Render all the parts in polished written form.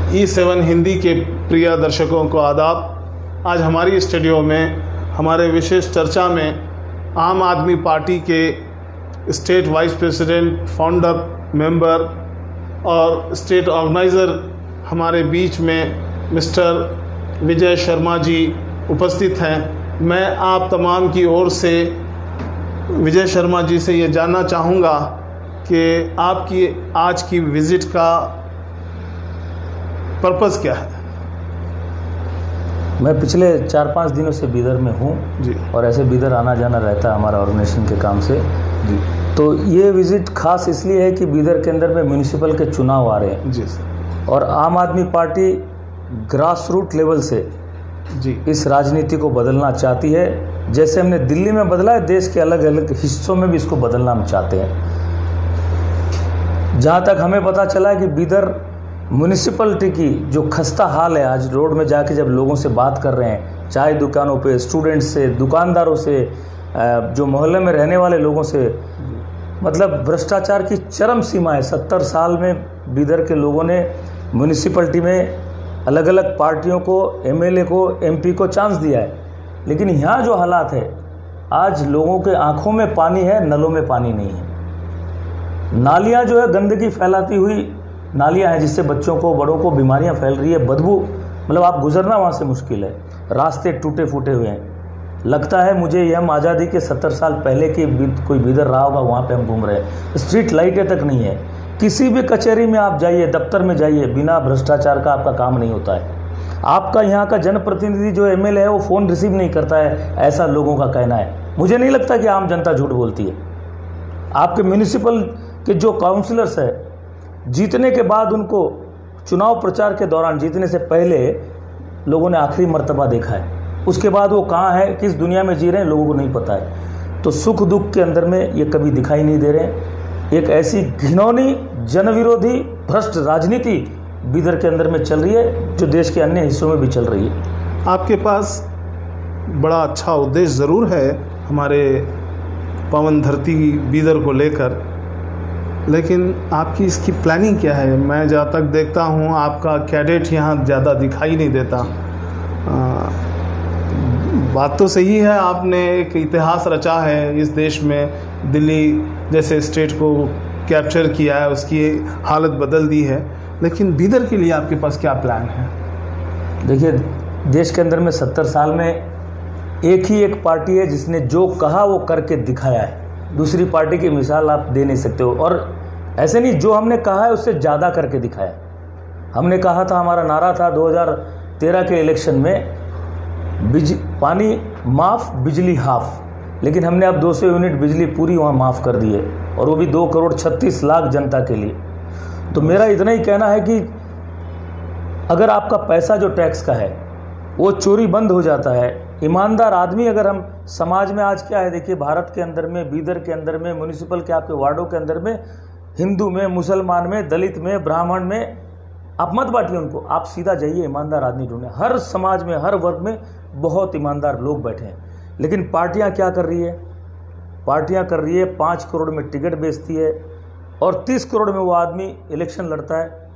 E7 Hindi के प्रिय दर्शकों को आदाब। आज हमारी स्टूडियो में हमारे विशेष चर्चा में आम आदमी पार्टी के state wise president, founder, member और स्टेट ऑर्गेनाइज़र हमारे बीच में मिस्टर विजय शर्मा जी उपस्थित हैं। मैं आप तमाम की ओर से विजय शर्मा जी से ये जानना चाहूँगा कि आपकी आज की विज़िट का पर्पज़ क्या है। मैं पिछले 4-5 दिनों से बीदर में हूँ जी, और ऐसे बीदर आना जाना रहता है हमारा ऑर्गेनाइजेशन के काम से जी। तो ये विज़िट खास इसलिए है कि बीदर के अंदर में म्यूनिसिपल के चुनाव आ रहे हैं जी सर, और आम आदमी पार्टी ग्रास रूट लेवल से जी इस राजनीति को बदलना चाहती है। जैसे हमने दिल्ली में बदला है, देश के अलग अलग हिस्सों में भी इसको बदलना हम चाहते हैं। जहाँ तक हमें पता चला है कि बीदर म्यूनिसिपलिटी की जो खस्ता हाल है, आज रोड में जाके जब लोगों से बात कर रहे हैं, चाय दुकानों पे, स्टूडेंट्स से, दुकानदारों से, जो मोहल्ले में रहने वाले लोगों से, मतलब भ्रष्टाचार की चरम सीमा है। 70 साल में बीदर के लोगों ने म्यूनिसिपलिटी में अलग अलग पार्टियों को, एमएलए को, एमपी को चांस दिया है, लेकिन यहाँ जो हालात है, आज लोगों के आंखों में पानी है, नलों में पानी नहीं है। नालियाँ जो है गंदगी फैलाती हुई नालियाँ हैं, जिससे बच्चों को, बड़ों को बीमारियाँ फैल रही है, बदबू, मतलब आप गुजरना वहाँ से मुश्किल है। रास्ते टूटे फूटे हुए हैं। लगता है मुझे ये हम आज़ादी के 70 साल पहले की कोई बीदर रहा होगा, वहाँ पे हम घूम रहे हैं। स्ट्रीट लाइटें तक नहीं है। किसी भी कचहरी में आप जाइए, दफ्तर में जाइए, बिना भ्रष्टाचार का आपका काम नहीं होता है। आपका यहाँ का जनप्रतिनिधि जो एमएलए है वो फ़ोन रिसीव नहीं करता है, ऐसा लोगों का कहना है। मुझे नहीं लगता कि आम जनता झूठ बोलती है। आपके म्यूनिसिपल के जो काउंसलर्स है, जीतने के बाद उनको चुनाव प्रचार के दौरान, जीतने से पहले लोगों ने आखिरी मर्तबा देखा है, उसके बाद वो कहाँ है, किस दुनिया में जी रहे हैं, लोगों को नहीं पता है। तो सुख दुख के अंदर में ये कभी दिखाई नहीं दे रहे। एक ऐसी घिनौनी, जनविरोधी, भ्रष्ट राजनीति बीदर के अंदर में चल रही है, जो देश के अन्य हिस्सों में भी चल रही है। आपके पास बड़ा अच्छा उद्देश्य ज़रूर है हमारे पवन धरती बीदर को लेकर, लेकिन आपकी इसकी प्लानिंग क्या है। मैं जहाँ तक देखता हूँ आपका कैडेट यहाँ ज़्यादा दिखाई नहीं देता। बात तो सही है, आपने एक इतिहास रचा है इस देश में, दिल्ली जैसे स्टेट को कैप्चर किया है, उसकी हालत बदल दी है, लेकिन बीदर के लिए आपके पास क्या प्लान है। देखिए, देश के अंदर में 70 साल में एक ही एक पार्टी है जिसने जो कहा वो करके दिखाया है। दूसरी पार्टी की मिसाल आप दे नहीं सकते हो। और ऐसे नहीं, जो हमने कहा है उससे ज़्यादा करके दिखाया। हमने कहा था, हमारा नारा था 2013 के इलेक्शन में, पानी माफ़, बिजली हाफ, लेकिन हमने अब 200 यूनिट बिजली पूरी वहाँ माफ़ कर दी है, और वो भी 2,36,00,000 जनता के लिए। तो मेरा इतना ही कहना है कि अगर आपका पैसा जो टैक्स का है वो चोरी बंद हो जाता है, ईमानदार आदमी, अगर हम समाज में आज क्या है, देखिए भारत के अंदर में, बीदर के अंदर में, म्यूनिसिपल के आपके वार्डों के अंदर में, हिंदू में, मुसलमान में, दलित में, ब्राह्मण में, आप मत बांटिए उनको, आप सीधा जाइए ईमानदार आदमी ढूंढें। हर समाज में, हर वर्ग में बहुत ईमानदार लोग बैठे हैं। लेकिन पार्टियां क्या कर रही है, पार्टियां कर रही है 5 करोड़ में टिकट बेचती है, और 30 करोड़ में वो आदमी इलेक्शन लड़ता है।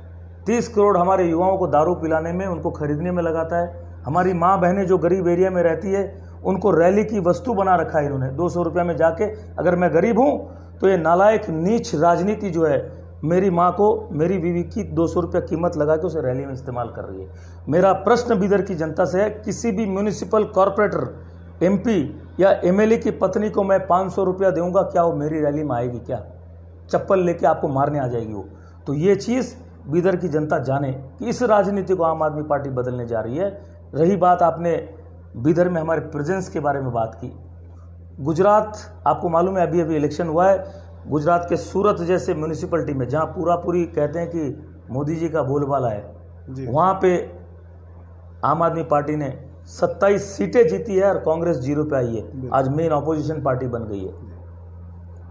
30 करोड़ हमारे युवाओं को दारू पिलाने में, उनको खरीदने में लगाता है। हमारी माँ बहनें जो गरीब एरिया में रहती है, उनको रैली की वस्तु बना रखा है इन्होंने। 200 रुपये में जाके, अगर मैं गरीब हूँ तो ये नालायक नीच राजनीति जो है, मेरी माँ को, मेरी बीवी की 200 रुपये कीमत लगा के उसे रैली में इस्तेमाल कर रही है। मेरा प्रश्न बीदर की जनता से है, किसी भी म्यूनिसिपल कॉरपोरेटर, एमपी या एमएलए की पत्नी को मैं 500 रुपया दूंगा, क्या वो मेरी रैली में आएगी? क्या चप्पल लेके आपको मारने आ जाएगी वो? तो ये चीज़ बीदर की जनता जाने कि इस राजनीति को आम आदमी पार्टी बदलने जा रही है। रही बात, आपने बीदर में हमारे प्रेजेंस के बारे में बात की। गुजरात, आपको मालूम है अभी अभी इलेक्शन हुआ है, गुजरात के सूरत जैसे म्यूनिसिपलिटी में, जहाँ पूरी कहते हैं कि मोदी जी का बोलबाला है, वहाँ पे आम आदमी पार्टी ने 27 सीटें जीती है और कांग्रेस 0 पे आई है। आज मेन ऑपोजिशन पार्टी बन गई है।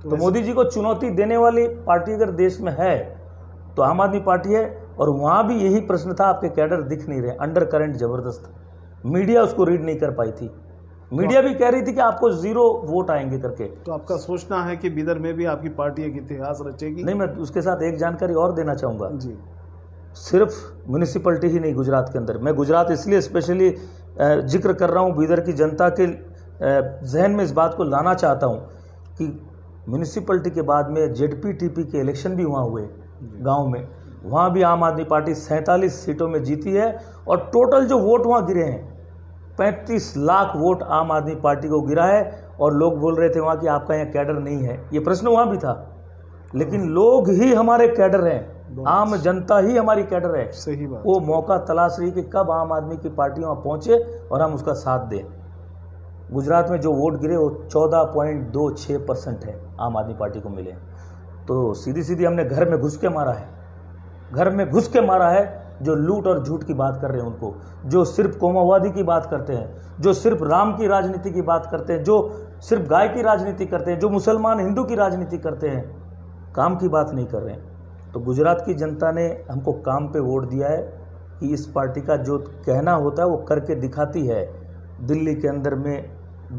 तो मोदी जी को चुनौती देने वाली पार्टी अगर देश में है तो आम आदमी पार्टी है। और वहाँ भी यही प्रश्न था, आपके कैडर दिख नहीं रहे, अंडर करंट जबरदस्त, मीडिया उसको रीड नहीं कर पाई थी। मीडिया भी कह रही थी कि आपको 0 वोट आएंगे करके। तो आपका सोचना है कि बीदर में भी आपकी पार्टी एक इतिहास रचेगी? नहीं, मैं उसके साथ एक जानकारी और देना चाहूँगा जी। सिर्फ म्यूनिसिपैलिटी ही नहीं गुजरात के अंदर, मैं गुजरात इसलिए स्पेशली जिक्र कर रहा हूँ, बीदर की जनता के जहन में इस बात को लाना चाहता हूँ कि म्यूनिसिपैलिटी के बाद में जेडपीटीपी के इलेक्शन भी वहाँ हुए गांव में, वहाँ भी आम आदमी पार्टी 47 सीटों में जीती है और टोटल जो वोट वहाँ गिरे हैं 35 लाख वोट आम आदमी पार्टी को गिरा है। और लोग बोल रहे थे वहाँ कि आपका यहाँ कैडर नहीं है, ये प्रश्न वहाँ भी था, लेकिन लोग ही हमारे कैडर हैं, आम जनता ही हमारी कैडर है। सही बात। वो मौका तलाश रही कि कब आम आदमी की पार्टी वहाँ पहुँचे और हम उसका साथ दें। गुजरात में जो वोट गिरे वो 14.26% है आम आदमी पार्टी को मिले। तो सीधी सीधी हमने घर में घुस के मारा है, घर में घुस के मारा है जो लूट और झूठ की बात कर रहे हैं उनको, जो सिर्फ कोमावादी की बात करते हैं, जो सिर्फ राम की राजनीति की बात करते हैं, जो सिर्फ गाय की राजनीति करते हैं, जो मुसलमान हिंदू की राजनीति करते हैं, काम की बात नहीं कर रहे हैं। तो गुजरात की जनता ने हमको काम पे वोट दिया है कि इस पार्टी का जो कहना होता है वो करके दिखाती है। दिल्ली के अंदर में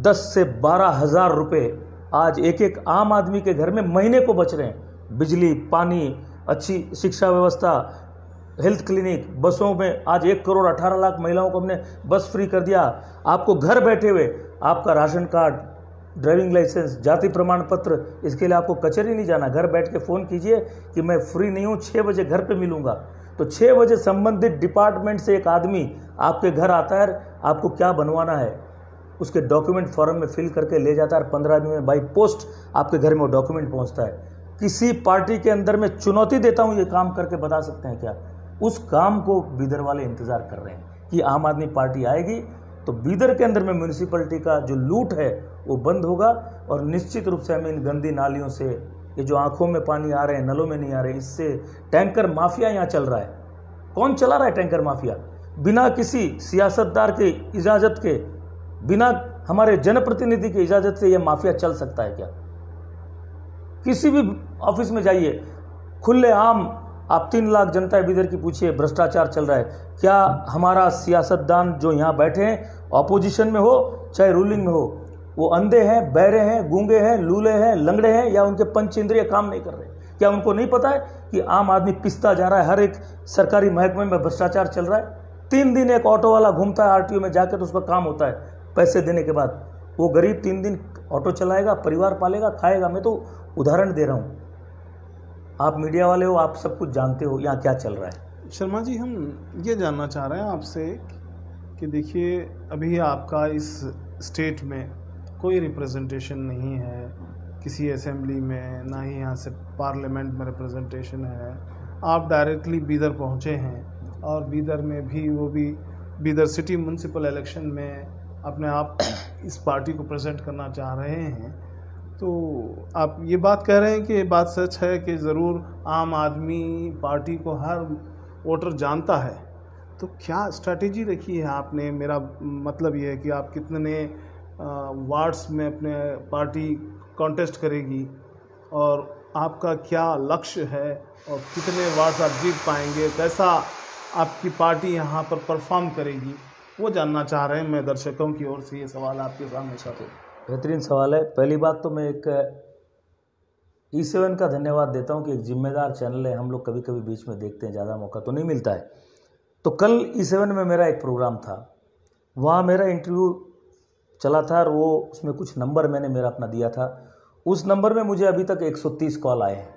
10 से 12 हज़ार रुपये आज एक एक आम आदमी के घर में महीने को बच रहे हैं। बिजली, पानी, अच्छी शिक्षा व्यवस्था, हेल्थ क्लिनिक, बसों में आज 1 करोड़ 18 लाख महिलाओं को हमने बस फ्री कर दिया। आपको घर बैठे हुए आपका राशन कार्ड, ड्राइविंग लाइसेंस, जाति प्रमाण पत्र, इसके लिए आपको कचहरी नहीं जाना, घर बैठ के फ़ोन कीजिए कि मैं फ्री नहीं हूँ, 6 बजे घर पे मिलूंगा। तो 6 बजे संबंधित डिपार्टमेंट से एक आदमी आपके घर आता है, आपको क्या बनवाना है उसके डॉक्यूमेंट फॉर्म में फिल करके ले जाता है, 15 दिन में बाई पोस्ट आपके घर में वो डॉक्यूमेंट पहुँचता है। किसी पार्टी के अंदर मैं चुनौती देता हूँ, ये काम करके बता सकते हैं क्या? उस काम को बीदर वाले इंतज़ार कर रहे हैं कि आम आदमी पार्टी आएगी तो बीदर के अंदर में म्यूनिसिपैलिटी का जो लूट है वो बंद होगा। और निश्चित रूप से हम इन गंदी नालियों से, ये जो आंखों में पानी आ रहे हैं, नलों में नहीं आ रहे, इससे टैंकर माफिया यहाँ चल रहा है। कौन चला रहा है टैंकर माफिया? बिना किसी सियासतदार के इजाज़त के, बिना हमारे जनप्रतिनिधि की इजाज़त से ये माफिया चल सकता है क्या? किसी भी ऑफिस में जाइए, खुले आम आप 3 लाख जनता है बीदर की, पूछिए भ्रष्टाचार चल रहा है क्या? हमारा सियासतदान जो यहाँ बैठे हैं, ऑपोजिशन में हो चाहे रूलिंग में हो, वो अंधे हैं, बहरे हैं, गूंगे हैं, लूले हैं, लंगड़े हैं, या उनके पंच इंद्रिय काम नहीं कर रहे? क्या उनको नहीं पता है कि आम आदमी पिसता जा रहा है? हर एक सरकारी महकमे में भ्रष्टाचार चल रहा है। 3 दिन एक ऑटो वाला घूमता है आरटीओ में जाकर, तो उसका काम होता है पैसे देने के बाद। वो गरीब 3 दिन ऑटो चलाएगा, परिवार पालेगा, खाएगा। मैं तो उदाहरण दे रहा हूँ, आप मीडिया वाले हो, आप सब कुछ जानते हो यहाँ क्या चल रहा है। शर्मा जी, हम ये जानना चाह रहे हैं आपसे कि देखिए अभी आपका इस स्टेट में कोई रिप्रेजेंटेशन नहीं है किसी असेंबली में, ना ही यहाँ से पार्लियामेंट में रिप्रेजेंटेशन है। आप डायरेक्टली बीदर पहुँचे हैं और बीदर में भी, वो भी बीदर सिटी म्यूनसिपल इलेक्शन में अपने आप इस पार्टी को प्रेजेंट करना चाह रहे हैं। तो आप ये बात कह रहे हैं कि ये बात सच है कि ज़रूर आम आदमी पार्टी को हर वोटर जानता है, तो क्या स्ट्रैटेजी रखी है आपने? मेरा मतलब ये है कि आप कितने वार्ड्स में अपने पार्टी कॉन्टेस्ट करेगी और आपका क्या लक्ष्य है और कितने वार्ड्स आप जीत पाएंगे, कैसा आपकी पार्टी यहाँ पर परफॉर्म करेगी, वो जानना चाह रहे हैं। मैं दर्शकों की ओर से ये सवाल आपके सामने रखूँ। बेहतरीन सवाल है। पहली बात तो मैं एक E7 का धन्यवाद देता हूं कि एक जिम्मेदार चैनल है, हम लोग कभी कभी बीच में देखते हैं, ज़्यादा मौका तो नहीं मिलता है। तो कल E7 में मेरा एक प्रोग्राम था, वहाँ मेरा इंटरव्यू चला था और वो उसमें कुछ नंबर मैंने मेरा अपना दिया था। उस नंबर में मुझे अभी तक 130 कॉल आए हैं।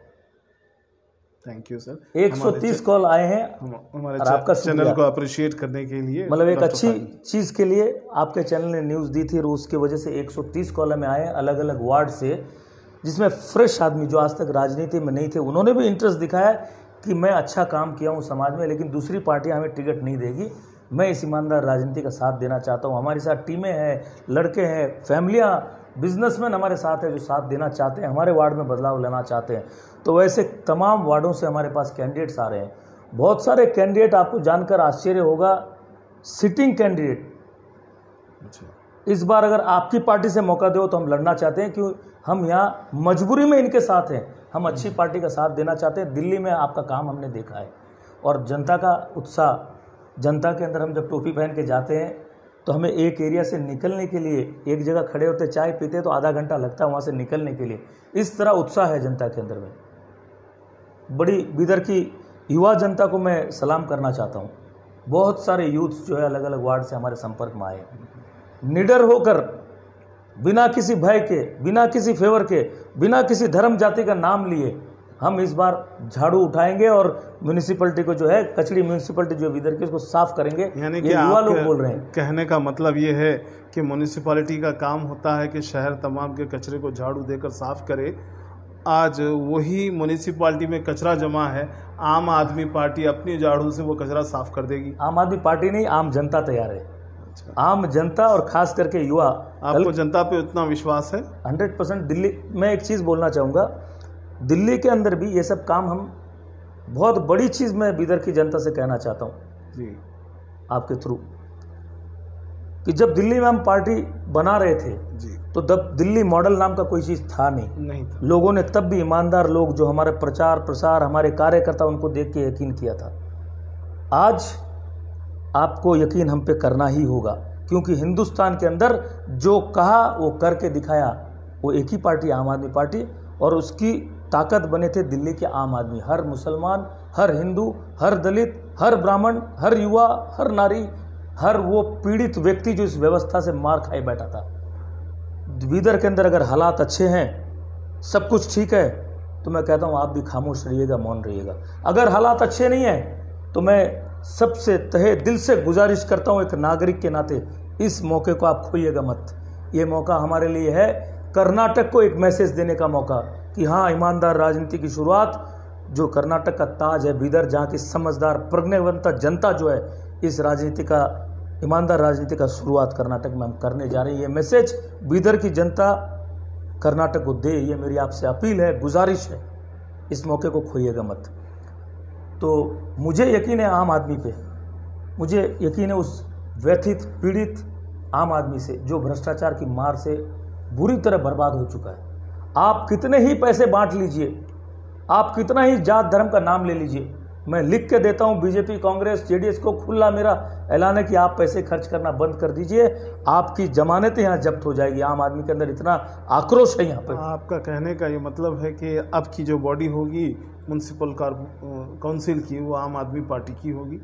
Thank you sir. 130 कॉल आए हैं हमारे और आपका चैनल को अप्रिशिएट करने के लिए, मतलब एक अच्छी चीज़ के लिए आपके चैनल ने न्यूज़ दी थी और उसके वजह से 130 कॉल हमें आए हैं अलग अलग वार्ड से, जिसमें फ्रेश आदमी जो आज तक राजनीति में नहीं थे, उन्होंने भी इंटरेस्ट दिखाया कि मैं अच्छा काम किया हूँ समाज में, लेकिन दूसरी पार्टियाँ हमें टिकट नहीं देगी। मैं इस ईमानदार राजनीति का साथ देना चाहता हूँ। हमारे साथ टीमें हैं, लड़के हैं, फैमिलियाँ, बिजनेसमैन हमारे साथ है जो साथ देना चाहते हैं, हमारे वार्ड में बदलाव लाना चाहते हैं। तो वैसे तमाम वार्डों से हमारे पास कैंडिडेट्स आ रहे हैं, बहुत सारे कैंडिडेट। आपको जानकर आश्चर्य होगा, सिटिंग कैंडिडेट। इस बार अगर आपकी पार्टी से मौका दो तो हम लड़ना चाहते हैं, क्यों? हम यहाँ मजबूरी में इनके साथ हैं, हम अच्छी पार्टी का साथ देना चाहते हैं। दिल्ली में आपका काम हमने देखा है और जनता का उत्साह, जनता के अंदर हम जब टोपी पहन के जाते हैं तो हमें एक एरिया से निकलने के लिए, एक जगह खड़े होते चाय पीते तो आधा घंटा लगता है वहाँ से निकलने के लिए। इस तरह उत्साह है जनता के अंदर में। बड़ी बीदर की युवा जनता को मैं सलाम करना चाहता हूँ। बहुत सारे यूथ जो है अलग अलग वार्ड से हमारे संपर्क में आए, निडर होकर बिना किसी भय के, बिना किसी फेवर के, बिना किसी धर्म जाति का नाम लिए हम इस बार झाड़ू उठाएंगे और म्यूनिसिपैलिटी को जो है, कचड़ी म्यूनिसिपैलिटी जो बीदर की, उसको साफ करेंगे। यानी कि युवा लोग बोल रहे हैं। कहने का मतलब ये है कि म्यूनिसिपैलिटी का काम होता है कि शहर तमाम के कचरे को झाड़ू देकर साफ करे। आज वही म्यूनिसिपैलिटी में कचरा जमा है, आम आदमी पार्टी अपनी झाड़ू से वो कचरा साफ कर देगी। आम आदमी पार्टी नहीं, आम जनता तैयार है। आम जनता और खास करके युवा। आपको जनता पे उतना विश्वास है? 100%। दिल्ली में एक चीज़ बोलना चाहूँगा, दिल्ली के अंदर भी ये सब काम हम, बहुत बड़ी चीज़ मैं बीदर की जनता से कहना चाहता हूँ जी आपके थ्रू, कि जब दिल्ली में हम पार्टी बना रहे थे जी, तो तब दिल्ली मॉडल नाम का कोई चीज़ था नहीं था। लोगों ने तब भी, ईमानदार लोग जो हमारे प्रचार प्रसार, हमारे कार्यकर्ता, उनको देख के यकीन किया था। आज आपको यकीन हम पे करना ही होगा, क्योंकि हिंदुस्तान के अंदर जो कहा वो करके दिखाया वो एक ही पार्टी, आम आदमी पार्टी, और उसकी ताकत बने थे दिल्ली के आम आदमी। हर मुसलमान, हर हिंदू, हर दलित, हर ब्राह्मण, हर युवा, हर नारी, हर वो पीड़ित व्यक्ति जो इस व्यवस्था से मार खाए बैठा था। बीदर के अंदर अगर हालात अच्छे हैं, सब कुछ ठीक है, तो मैं कहता हूँ आप भी खामोश रहिएगा, मौन रहिएगा। अगर हालात अच्छे नहीं हैं तो मैं सबसे तहे दिल से गुजारिश करता हूँ, एक नागरिक के नाते, इस मौके को आप खोइएगा मत। ये मौका हमारे लिए है कर्नाटक को एक मैसेज देने का मौका कि हाँ, ईमानदार राजनीति की शुरुआत, जो कर्नाटक का ताज है बीदर, जहाँ की समझदार प्रज्ञावंत जनता जो है इस राजनीति का, ईमानदार राजनीति का शुरुआत कर्नाटक में हम करने जा रहे हैं। ये मैसेज बीदर की जनता कर्नाटक को दे, ये मेरी आपसे अपील है, गुजारिश है। इस मौके को खोइएगा मत। तो मुझे यकीन है आम आदमी पे, मुझे यकीन है उस व्यथित पीड़ित आम आदमी से जो भ्रष्टाचार की मार से बुरी तरह बर्बाद हो चुका है। आप कितने ही पैसे बांट लीजिए, आप कितना ही जात धर्म का नाम ले लीजिए, मैं लिख के देता हूं बीजेपी, कांग्रेस, जेडीएस को खुला मेरा ऐलान है कि आप पैसे खर्च करना बंद कर दीजिए, आपकी जमानतें यहाँ जब्त हो जाएगी। आम आदमी के अंदर इतना आक्रोश है यहाँ पर। आपका कहने का ये मतलब है कि अब की जो बॉडी होगी म्यूनसिपल काउंसिल की, वो आम आदमी पार्टी की होगी?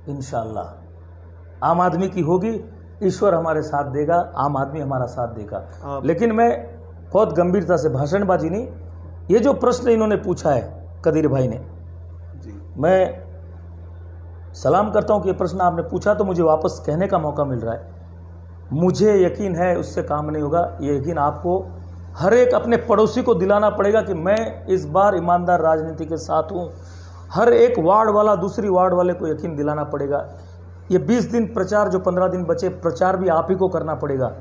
इंशाअल्लाह आम आदमी की होगी। ईश्वर हमारे साथ देगा, आम आदमी हमारा साथ देगा। लेकिन मैं बहुत गंभीरता से, भाषणबाजी नहीं, ये जो प्रश्न इन्होंने पूछा है कदीर भाई ने, मैं सलाम करता हूं कि ये प्रश्न आपने पूछा तो मुझे वापस कहने का मौका मिल रहा है। मुझे यकीन है उससे काम नहीं होगा। ये यकीन आपको, हर एक अपने पड़ोसी को दिलाना पड़ेगा कि मैं इस बार ईमानदार राजनीति के साथ हूं। हर एक वार्ड वाला दूसरी वार्ड वाले को यकीन दिलाना पड़ेगा। ये 20 दिन प्रचार, जो 15 दिन बचे, प्रचार भी आप ही को करना पड़ेगा।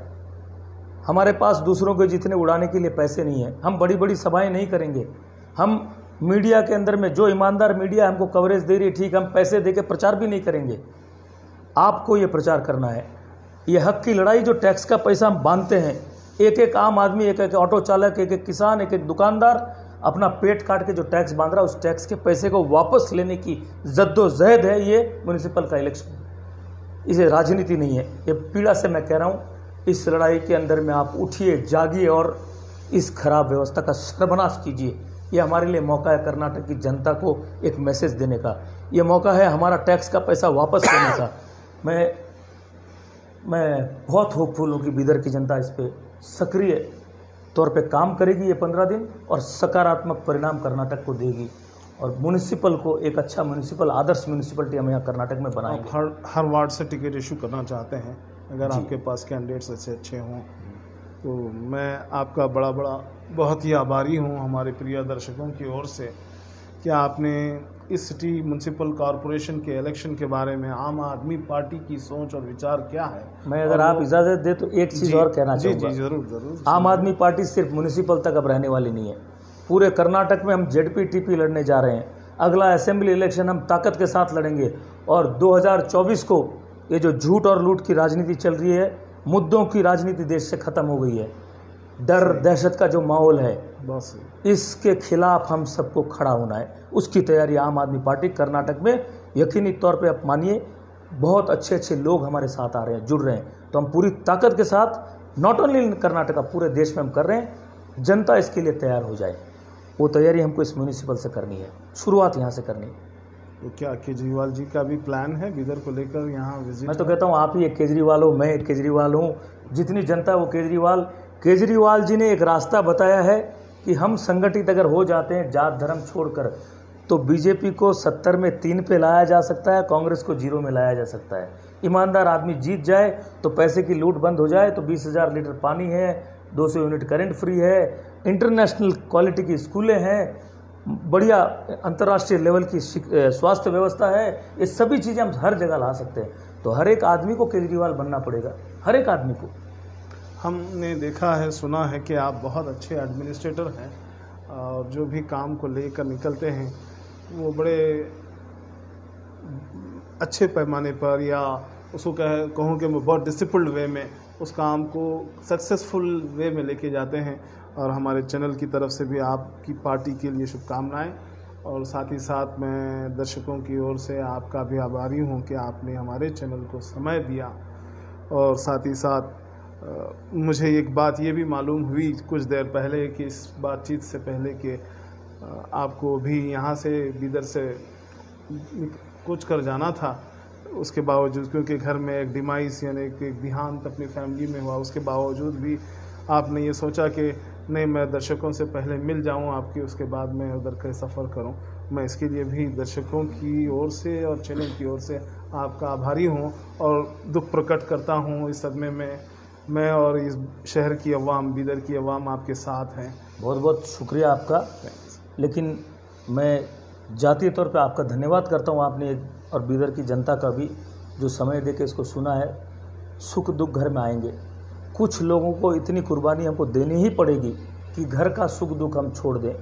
हमारे पास दूसरों के जितने उड़ाने के लिए पैसे नहीं है, हम बड़ी बड़ी सभाएं नहीं करेंगे। हम मीडिया के अंदर में, जो ईमानदार मीडिया हमको कवरेज दे रही है, ठीक, हम पैसे देके प्रचार भी नहीं करेंगे। आपको ये प्रचार करना है। ये हक की लड़ाई, जो टैक्स का पैसा हम बांधते हैं, एक एक आम आदमी, एक एक ऑटो चालक, एक एक किसान, एक एक दुकानदार अपना पेट काट के जो टैक्स बांध रहा है, उस टैक्स के पैसे को वापस लेने की जद्दोजहद है। ये म्यूनिसिपल का इलेक्शन, इसे राजनीति नहीं है। ये पीड़ा से मैं कह रहा हूँ, इस लड़ाई के अंदर में आप उठिए, जागिए और इस खराब व्यवस्था का सर्वनाश कीजिए। ये हमारे लिए मौका है कर्नाटक की जनता को एक मैसेज देने का। ये मौका है हमारा टैक्स का पैसा वापस लेने का। मैं बहुत होपफुल हूँ कि बीदर की जनता इस पर सक्रिय तौर पे काम करेगी ये 15 दिन, और सकारात्मक परिणाम कर्नाटक को देगी, और म्यूनिसिपल को एक अच्छा म्यूनिसिपल, आदर्श म्यूनिसिपलिटी हम यहाँ कर्नाटक में बनाएंगे। आप हर वार्ड से टिकट इशू करना चाहते हैं, अगर आपके पास कैंडिडेट्स अच्छे हों तो मैं आपका बहुत ही आभारी हूँ हमारे प्रिय दर्शकों की ओर से कि आपने इस सिटी म्यूनसिपल कॉरपोरेशन के इलेक्शन के बारे में आम आदमी पार्टी की सोच और विचार क्या है। मैं, अगर आप इजाज़त दे तो एक चीज़ और कहना चाहूँगा। जी जरूर। आम आदमी पार्टी सिर्फ म्यूनिसिपल तक अब रहने वाली नहीं है। पूरे कर्नाटक में हम जेडपी टीपी लड़ने जा रहे हैं। अगला असेंबली इलेक्शन हम ताकत के साथ लड़ेंगे, और 2024 को ये जो झूठ और लूट की राजनीति चल रही है, मुद्दों की राजनीति देश से खत्म हो गई है। डर दहशत का जो माहौल है, बस इसके खिलाफ हम सबको खड़ा होना है। उसकी तैयारी आम आदमी पार्टी कर्नाटक में यकीनी तौर पे, आप मानिए, बहुत अच्छे अच्छे लोग हमारे साथ आ रहे हैं, जुड़ रहे हैं। तो हम पूरी ताकत के साथ, नॉट ओनली इन कर्नाटक, पूरे देश में हम कर रहे हैं। जनता इसके लिए तैयार हो जाए, वो तैयारी हमको इस म्यूनिसिपल से करनी है, शुरुआत यहाँ से करनी है। तो क्या केजरीवाल जी का भी प्लान है बीदर को लेकर यहाँ विजिट? मैं तो कहता हूँ आप ही एक केजरीवाल हो, मैं एक केजरीवाल हूँ, जितनी जनता है वो केजरीवाल जी ने एक रास्ता बताया है कि हम संगठित अगर हो जाते हैं जात धर्म छोड़कर, तो बीजेपी को 70 में 3 पे लाया जा सकता है, कांग्रेस को 0 में लाया जा सकता है। ईमानदार आदमी जीत जाए तो पैसे की लूट बंद हो जाए तो 20,000 लीटर पानी है, 200 यूनिट करंट फ्री है, इंटरनेशनल क्वालिटी की स्कूलें हैं, बढ़िया अंतर्राष्ट्रीय लेवल की स्वास्थ्य व्यवस्था है। ये सभी चीज़ें हम हर जगह ला सकते हैं। तो हर एक आदमी को केजरीवाल बनना पड़ेगा, हर एक आदमी को। हमने देखा है, सुना है कि आप बहुत अच्छे एडमिनिस्ट्रेटर हैं और जो भी काम को लेकर निकलते हैं वो बड़े अच्छे पैमाने पर, या उसको कहूँ कि बहुत डिसिप्लिन्ड वे में उस काम को सक्सेसफुल वे में लेके जाते हैं। और हमारे चैनल की तरफ से भी आपकी पार्टी के लिए शुभकामनाएं, और साथ ही साथ मैं दर्शकों की ओर से आपका भी आभारी हूँ कि आपने हमारे चैनल को समय दिया। और साथ ही साथ मुझे एक बात ये भी मालूम हुई कुछ देर पहले कि इस बातचीत से पहले कि आपको भी यहाँ से बीदर से कूच कर जाना था, उसके बावजूद, क्योंकि घर में एक डिमाइस यानी कि एक देहांत अपनी फैमिली में हुआ, उसके बावजूद भी आपने ये सोचा कि नहीं, मैं दर्शकों से पहले मिल जाऊं आपकी, उसके बाद मैं उधर का सफ़र करूं। मैं इसके लिए भी दर्शकों की ओर से और चैनल की ओर से आपका आभारी हूं और दुख प्रकट करता हूं इस सदमे में। मैं और इस शहर की अवाम, बीदर की अवाम आपके साथ हैं। बहुत बहुत शुक्रिया आपका। लेकिन मैं जातीय तौर पे आपका धन्यवाद करता हूँ, आपने और बीदर की जनता का भी जो समय दे के इसको सुना है। सुख दुख घर में आएंगे, कुछ लोगों को इतनी कुर्बानी हमको देनी ही पड़ेगी कि घर का सुख दुख हम छोड़ दें।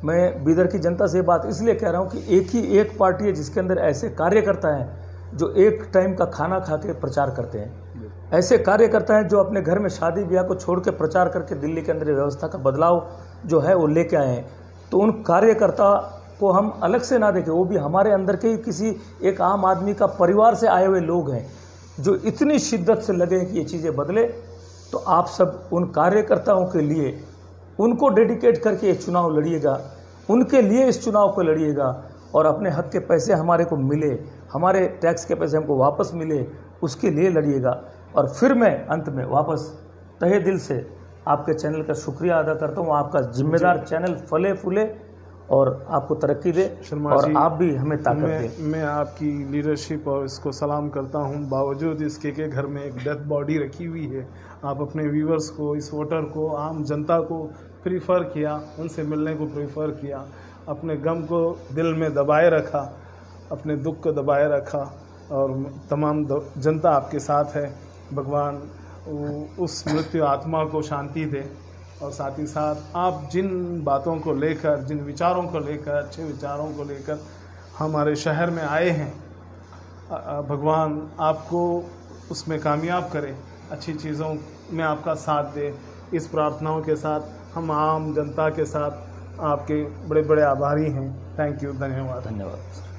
मैं बीदर की जनता से बात इसलिए कह रहा हूँ कि एक पार्टी है जिसके अंदर ऐसे कार्यकर्ता हैं जो एक टाइम का खाना खा के प्रचार करते हैं, ऐसे कार्यकर्ता हैं जो अपने घर में शादी ब्याह को छोड़ के प्रचार करके दिल्ली के अंदर व्यवस्था का बदलाव जो है वो लेके आए हैं। तो उन कार्यकर्ता को हम अलग से ना देखें, वो भी हमारे अंदर के ही किसी एक आम आदमी का परिवार से आए हुए लोग हैं जो इतनी शिद्दत से लगे कि ये चीज़ें बदले। तो आप सब उन कार्यकर्ताओं के लिए उनको डेडिकेट करके ये चुनाव लड़िएगा, उनके लिए इस चुनाव को लड़िएगा और अपने हक के पैसे हमारे को मिले, हमारे टैक्स के पैसे हमको वापस मिले, उसके लिए लड़िएगा। और फिर मैं अंत में वापस तहे दिल से आपके चैनल का शुक्रिया अदा करता हूँ। आपका जिम्मेदार चैनल फले फूले और आपको तरक्की दे और आप भी हमें ताकत दें। मैं आपकी लीडरशिप और इसको सलाम करता हूं। बावजूद इसके के घर में एक डेथ बॉडी रखी हुई है, आप अपने व्यूवर्स को, इस वोटर को, आम जनता को प्रीफर किया, उनसे मिलने को प्रीफर किया, अपने गम को दिल में दबाए रखा, अपने दुख को दबाए रखा और तमाम जनता आपके साथ है। भगवान उस मृत्यु आत्मा को शांति दे। और साथ ही साथ आप जिन बातों को लेकर, जिन विचारों को लेकर, अच्छे विचारों को लेकर हमारे शहर में आए हैं, भगवान आपको उसमें कामयाब करे, अच्छी चीज़ों में आपका साथ दे। इस प्रार्थनाओं के साथ हम आम जनता के साथ आपके बड़े बड़े आभारी हैं। थैंक यू, धन्यवाद।